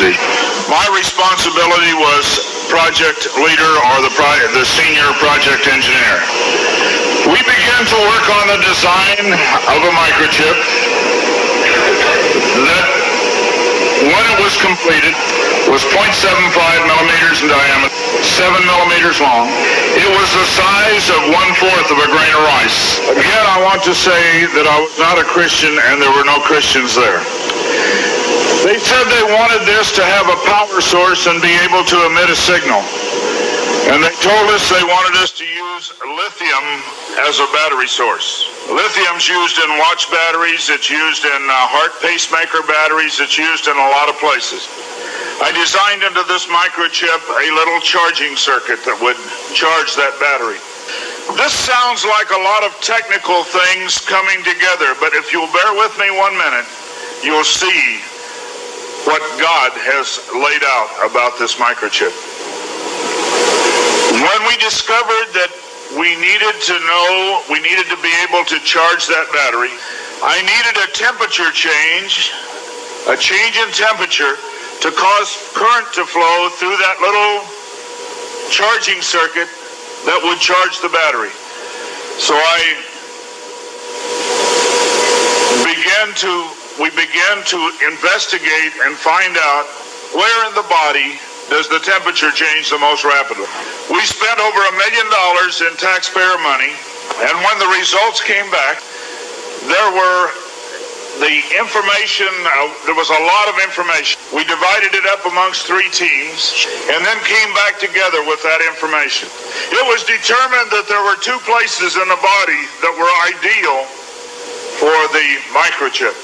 ministry. My responsibility was project leader or the senior project engineer. We began to work on the design of a microchip that, when it was completed, was 0.75 millimeters in diameter, 7 millimeters long. It was the size of 1/4 of a grain of rice. Again, I want to say that I was not a Christian and there were no Christians there. They said they wanted this to have a power source and be able to emit a signal. And they told us they wanted us to use lithium as a battery source. Lithium's used in watch batteries, it's used in heart pacemaker batteries, it's used in a lot of places. I designed into this microchip a little charging circuit that would charge that battery. This sounds like a lot of technical things coming together, but if you'll bear with me 1 minute, you'll see what God has laid out about this microchip. When we discovered that we needed to be able to charge that battery, I needed a temperature change, a change in temperature to cause current to flow through that little charging circuit that would charge the battery. So we began to investigate and find out where in the body does the temperature change the most rapidly. We spent over $1 million in taxpayer money, and when the results came back, there was a lot of information. We divided it up amongst 3 teams, and then came back together with that information. It was determined that there were 2 places in the body that were ideal for the microchip.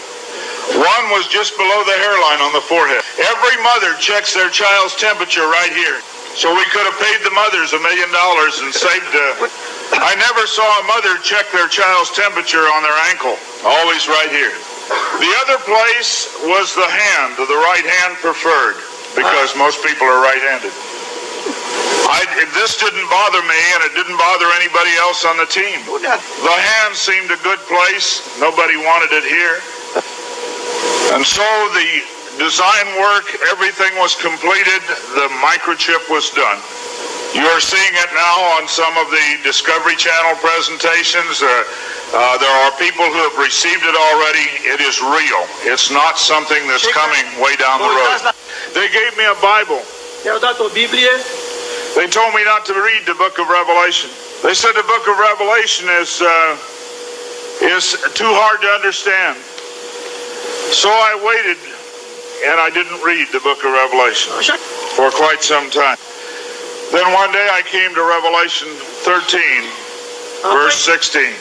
One was just below the hairline on the forehead. Every mother checks their child's temperature right here. So we could have paid the mothers $1 million and saved. I never saw a mother check their child's temperature on their ankle. Always right here. The other place was the hand, the right hand preferred, because most people are right-handed. This didn't bother me, and it didn't bother anybody else on the team. The hand seemed a good place. Nobody wanted it here. And so the design work, everything was completed, the microchip was done. You are seeing it now on some of the Discovery Channel presentations. There are people who have received it already. It is real. It's not something that's coming way down the road. They gave me a Bible. They told me not to read the book of Revelation. They said the book of Revelation is too hard to understand. So I waited, and I didn't read the book of Revelation for quite some time. Then one day I came to Revelation 13, verse 16.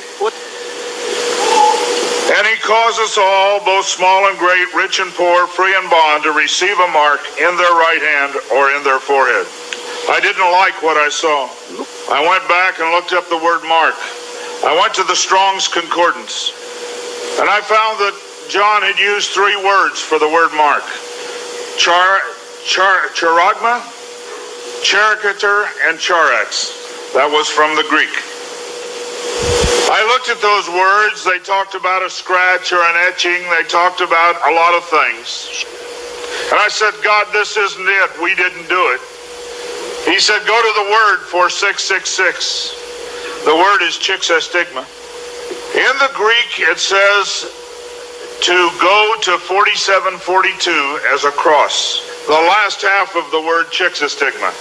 And he caused us all, both small and great, rich and poor, free and bond, to receive a mark in their right hand or in their forehead. I didn't like what I saw. I went back and looked up the word mark. I went to the Strong's Concordance, and I found that John had used 3 words for the word mark. Charagma, charicator, and charax. That was from the Greek. I looked at those words. They talked about a scratch or an etching. They talked about a lot of things. And I said, God, this isn't it. We didn't do it. He said, go to the word for 666. The word is chixastigma. In the Greek, it says to go to 4742 as a cross. The last half of the word chixastigma.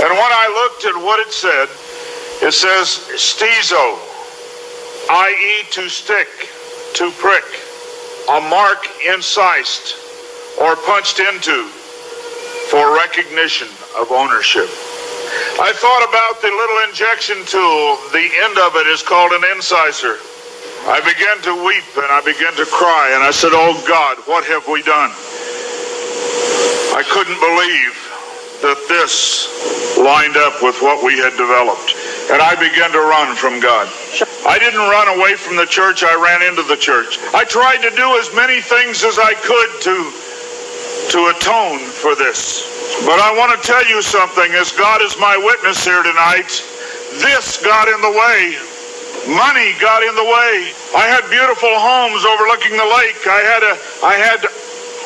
And when I looked at what it says stizo, i.e. to stick, to prick, a mark incised or punched into for recognition of ownership. I thought about the little injection tool. The end of it is called an incisor. I began to weep and I began to cry, and I said, oh God, what have we done? I couldn't believe that this lined up with what we had developed. And I began to run from God. I didn't run away from the church, I ran into the church. I tried to do as many things as I could to atone for this. But I want to tell you something, as God is my witness here tonight, this got in the way. Money got in the way. I had beautiful homes overlooking the lake. I had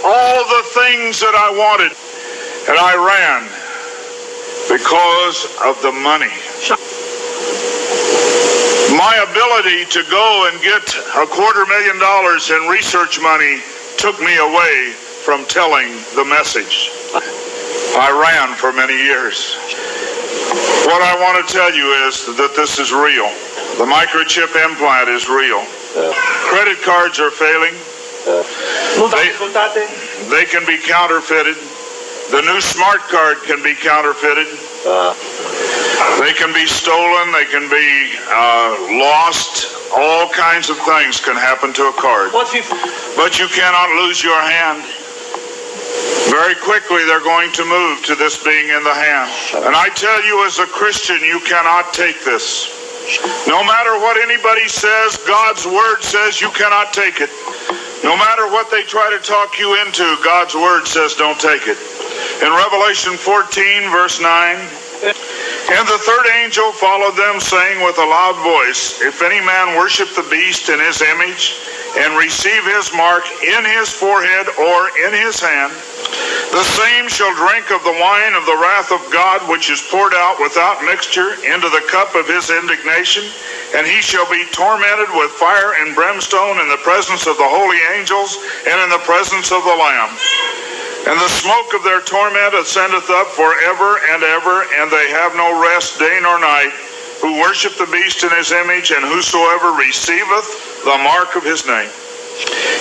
all the things that I wanted, and I ran because of the money. My ability to go and get $250,000 in research money took me away from telling the message. I ran for many years. What I want to tell you is that this is real. The microchip implant is real. Credit cards are failing. They can be counterfeited. The new smart card can be counterfeited. They can be stolen. They can be lost. All kinds of things can happen to a card. But you cannot lose your hand. Very quickly they're going to move to this being in the hand. And I tell you, as a Christian, you cannot take this. No matter what anybody says, God's word says you cannot take it. No matter what they try to talk you into, God's word says don't take it. In Revelation 14, verse 9, and the third angel followed them, saying with a loud voice, if any man worship the beast in his image, and receive his mark in his forehead or in his hand, the same shall drink of the wine of the wrath of God, which is poured out without mixture into the cup of his indignation, and he shall be tormented with fire and brimstone in the presence of the holy angels and in the presence of the Lamb. And the smoke of their torment ascendeth up forever and ever, and they have no rest day nor night, who worship the beast in his image, and whosoever receiveth the mark of his name.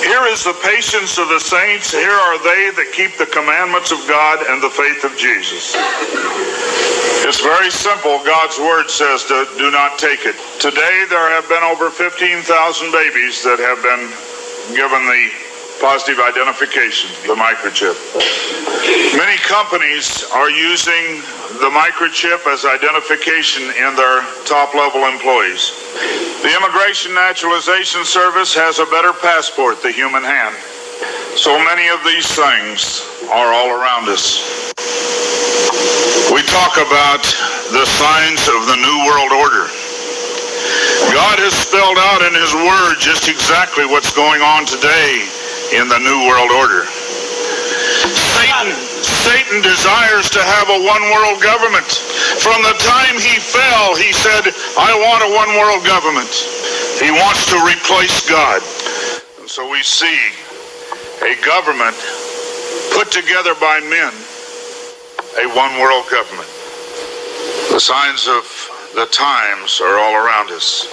Here is the patience of the saints. Here are they that keep the commandments of God and the faith of Jesus. It's very simple. God's word says do not take it. Today there have been over 15,000 babies that have been given the positive identification, the microchip. Many companies are using the microchip as identification in their top-level employees. The Immigration Naturalization Service has a better passport, the human hand. So many of these things are all around us. We talk about the signs of the New World Order. God has spelled out in His Word just exactly what's going on today in the New World Order. Satan desires to have a one-world government. From the time he fell, he said, I want a one-world government. He wants to replace God. And so we see a government put together by men, a one-world government. The signs of the times are all around us.